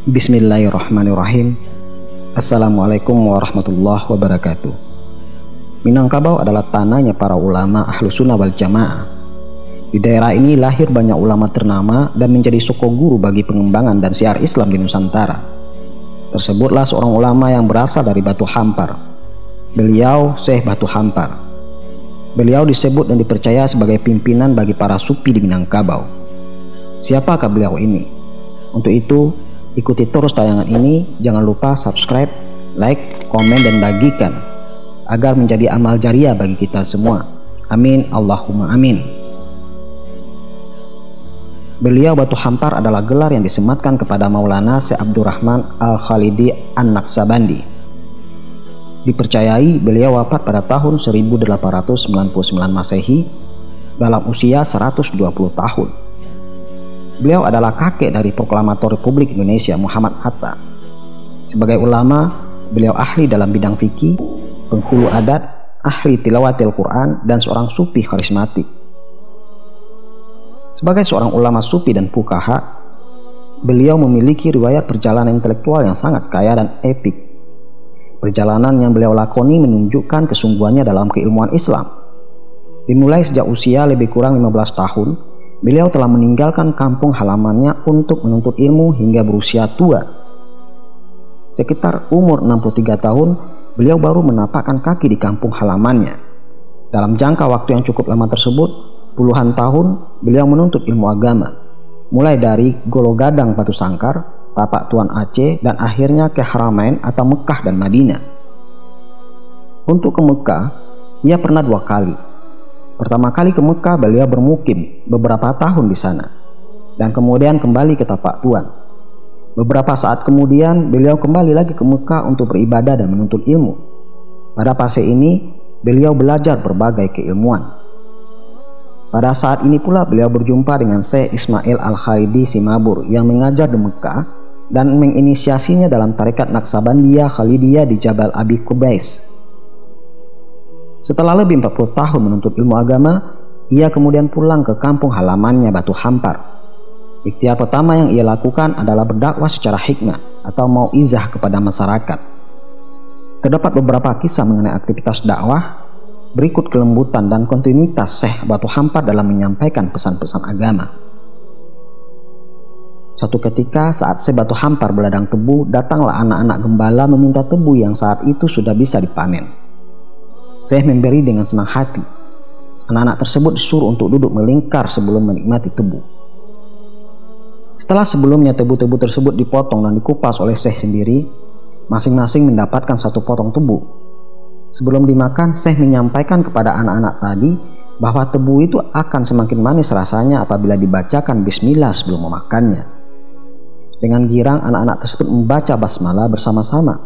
Bismillahirrahmanirrahim. Assalamualaikum warahmatullahi wabarakatuh. Minangkabau adalah tanahnya para ulama ahlu sunnah wal jamaah. Di daerah ini lahir banyak ulama ternama dan menjadi soko guru bagi pengembangan dan syiar Islam di Nusantara. Tersebutlah seorang ulama yang berasal dari Batu Hampar. Beliau Syekh Batu Hampar. Beliau disebut dan dipercaya sebagai pimpinan bagi para sufi di Minangkabau. Siapakah beliau ini? Untuk itu, ikuti terus tayangan ini. Jangan lupa subscribe, like, komen, dan bagikan agar menjadi amal jariah bagi kita semua. Amin Allahumma amin. Beliau Batu Hampar adalah gelar yang disematkan kepada Maulana Syekh Abdurrahman Al-Khalidi An-Naqsabandi. Dipercayai beliau wafat pada tahun 1899 Masehi dalam usia 120 tahun. Beliau adalah kakek dari proklamator Republik Indonesia Muhammad Hatta. Sebagai ulama, beliau ahli dalam bidang fikih, penghulu adat, ahli tilawatil Quran, dan seorang sufi karismatik. Sebagai seorang ulama sufi dan fuqaha, beliau memiliki riwayat perjalanan intelektual yang sangat kaya dan epik. Perjalanan yang beliau lakoni menunjukkan kesungguhannya dalam keilmuan Islam. Dimulai sejak usia lebih kurang 15 tahun, beliau telah meninggalkan kampung halamannya untuk menuntut ilmu hingga berusia tua. Sekitar umur 63 tahun, beliau baru menapakkan kaki di kampung halamannya. Dalam jangka waktu yang cukup lama tersebut, puluhan tahun beliau menuntut ilmu agama, mulai dari Golo-Gadang Batu Sangkar, Tapak Tuan Aceh, dan akhirnya ke Haramain atau Mekah dan Madinah. Untuk ke Mekah, ia pernah 2 kali. Pertama kali ke Mekah, beliau bermukim beberapa tahun di sana, dan kemudian kembali ke Tapak Tuan. Beberapa saat kemudian, beliau kembali lagi ke Mekah untuk beribadah dan menuntut ilmu. Pada fase ini, beliau belajar berbagai keilmuan. Pada saat ini pula, beliau berjumpa dengan Syekh Ismail Al-Khalidi Simabur yang mengajar di Mekah dan menginisiasinya dalam tarekat Naqsabandiyah Khalidiyah di Jabal Abi Qubais. Setelah lebih 40 tahun menuntut ilmu agama, ia kemudian pulang ke kampung halamannya Batu Hampar. Ikhtiar pertama yang ia lakukan adalah berdakwah secara hikmah atau mauizah kepada masyarakat. Terdapat beberapa kisah mengenai aktivitas dakwah. Berikut kelembutan dan kontinuitas Syekh Batu Hampar dalam menyampaikan pesan-pesan agama. Suatu ketika saat Syekh Batu Hampar berladang tebu, datanglah anak-anak gembala meminta tebu yang saat itu sudah bisa dipanen. Syekh memberi dengan senang hati. Anak-anak tersebut disuruh untuk duduk melingkar sebelum menikmati tebu. Setelah sebelumnya tebu-tebu tersebut dipotong dan dikupas oleh Syekh sendiri, masing-masing mendapatkan 1 potong tebu. Sebelum dimakan, Syekh menyampaikan kepada anak-anak tadi bahwa tebu itu akan semakin manis rasanya apabila dibacakan bismillah sebelum memakannya. Dengan girang, anak-anak tersebut membaca basmalah bersama-sama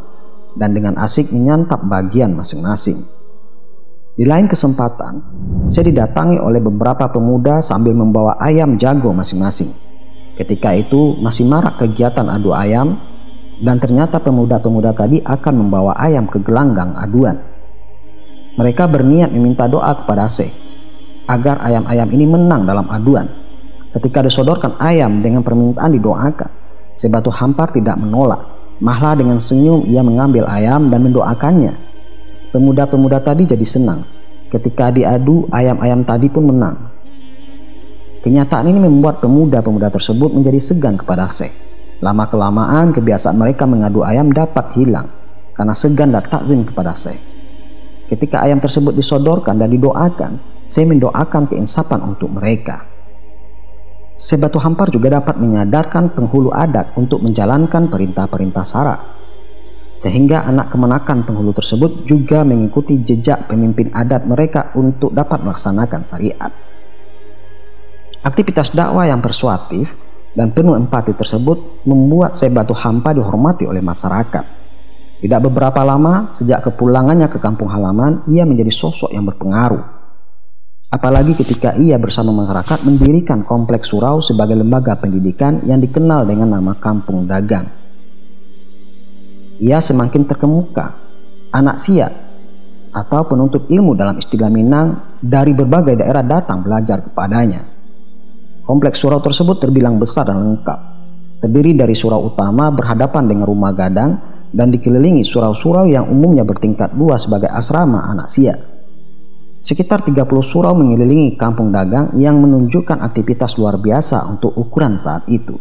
dan dengan asik menyantap bagian masing-masing. Di lain kesempatan, saya didatangi oleh beberapa pemuda sambil membawa ayam jago masing-masing. Ketika itu masih marak kegiatan adu ayam, dan ternyata pemuda-pemuda tadi akan membawa ayam ke gelanggang aduan. Mereka berniat meminta doa kepada Syekh agar ayam-ayam ini menang dalam aduan. Ketika disodorkan ayam dengan permintaan didoakan, Syekh Batu Hampar tidak menolak, malah dengan senyum ia mengambil ayam dan mendoakannya. Pemuda-pemuda tadi jadi senang. Ketika diadu, ayam-ayam tadi pun menang. Kenyataan ini membuat pemuda-pemuda tersebut menjadi segan kepada Syekh. Lama-kelamaan kebiasaan mereka mengadu ayam dapat hilang karena segan dan takzim kepada Syekh. Ketika ayam tersebut disodorkan dan didoakan, Syekh mendoakan keinsafan untuk mereka. Syekh Batu Hampar juga dapat menyadarkan penghulu adat untuk menjalankan perintah-perintah syara, sehingga anak kemenakan penghulu tersebut juga mengikuti jejak pemimpin adat mereka untuk dapat melaksanakan syariat. Aktivitas dakwah yang persuasif dan penuh empati tersebut membuat Syekh Batu Hampar dihormati oleh masyarakat. Tidak beberapa lama sejak kepulangannya ke kampung halaman, ia menjadi sosok yang berpengaruh. Apalagi ketika ia bersama masyarakat mendirikan Kompleks Surau sebagai lembaga pendidikan yang dikenal dengan nama Kampung Dagang. Ia semakin terkemuka. Anak siak atau penuntut ilmu dalam istilah Minang dari berbagai daerah datang belajar kepadanya. Kompleks surau tersebut terbilang besar dan lengkap. terdiri dari surau utama berhadapan dengan rumah gadang dan dikelilingi surau-surau yang umumnya bertingkat 2 sebagai asrama anak Sia. Sekitar 30 surau mengelilingi kampung dagang yang menunjukkan aktivitas luar biasa untuk ukuran saat itu.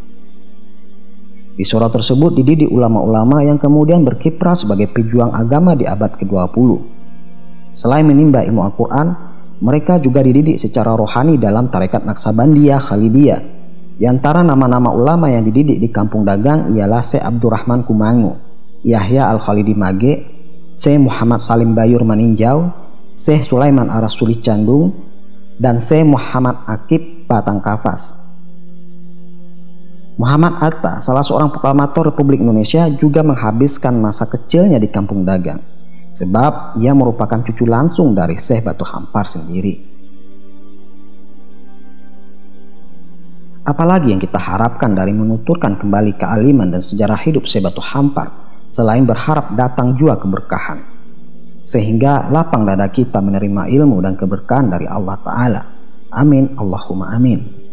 Di surau tersebut dididik ulama-ulama yang kemudian berkiprah sebagai pejuang agama di abad ke-20. Selain menimba ilmu Al-Quran, mereka juga dididik secara rohani dalam tarekat Naqsabandiyah Khalidiyah. Di antara nama-nama ulama yang dididik di kampung dagang ialah Syekh Abdurrahman Kumangu, Yahya Al-Khalidi Mage, Syekh Muhammad Salim Bayur Maninjau, Syekh Sulaiman Arasuli Candung, dan Syekh Muhammad Akib Batang Kafas. Muhammad Atta, salah seorang proklamator Republik Indonesia, juga menghabiskan masa kecilnya di kampung dagang, sebab ia merupakan cucu langsung dari Syekh Batu Hampar sendiri. Apalagi yang kita harapkan dari menuturkan kembali kealiman dan sejarah hidup Syekh Batu Hampar selain berharap datang jua keberkahan, sehingga lapang dada kita menerima ilmu dan keberkahan dari Allah Ta'ala. Amin Allahumma amin.